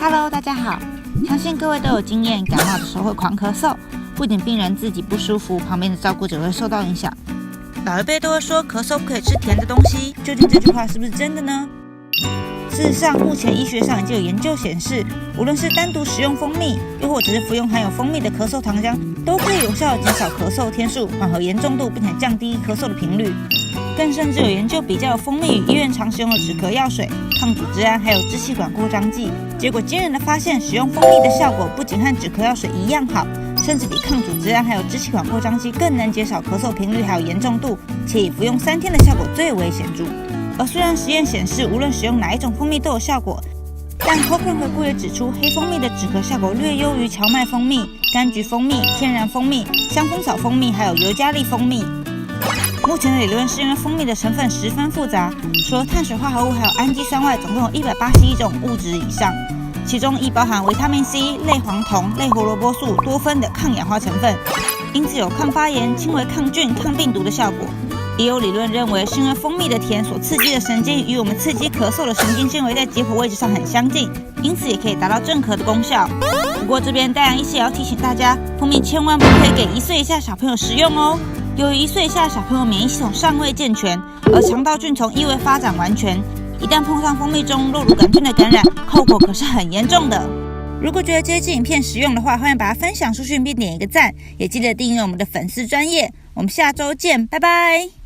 Hello， 大家好。相信各位都有经验，感冒的时候会狂咳嗽，不仅病人自己不舒服，旁边的照顾者会受到影响。老一辈都会说咳嗽不可以吃甜的东西，究竟这句话是不是真的呢？事实上，目前医学上已经有研究显示，无论是单独使用蜂蜜，又或者是服用含有蜂蜜的咳嗽糖浆，都可以有效地减少咳嗽天数，缓和严重度，并且降低咳嗽的频率。更甚至有研究比较了蜂蜜与医院常使用的止咳药水、抗组织胺还有支气管扩张剂，结果惊人的发现，使用蜂蜜的效果不仅和止咳药水一样好，甚至比抗组织胺还有支气管扩张剂更能减少咳嗽频率还有严重度，且以服用3天的效果最为显著。而虽然实验显示无论使用哪一种蜂蜜都有效果，但 Cochrane 回顾也指出，黑蜂蜜的止咳效果略优于荞麦蜂蜜、柑橘蜂蜜、天然蜂蜜、香蜂草蜂蜜还有尤加利蜂蜜。目前的理论是因为蜂蜜的成分十分复杂，除了碳水化合物还有氨基酸外，总共有181种物质以上，其中亦包含维他命 C、类黄酮、类胡萝卜素、多酚的抗氧化成分，因此有抗发炎、轻微抗菌、抗病毒的效果。也有理论认为，是因为蜂蜜的甜所刺激的神经与我们刺激咳嗽的神经纤维在解剖位置上很相近，因此也可以达到镇咳的功效。不过这边戴阳医师也要提醒大家，蜂蜜千万不可以给1岁以下小朋友食用哦。由于1岁以下小朋友免疫系统尚未健全，而肠道菌丛亦未发展完全，一旦碰上蜂蜜中肉毒杆菌的感染，后果可是很严重的。如果觉得这支影片实用的话，欢迎把它分享出去并点一个赞，也记得订阅我们的粉丝专页。我们下周见，拜拜。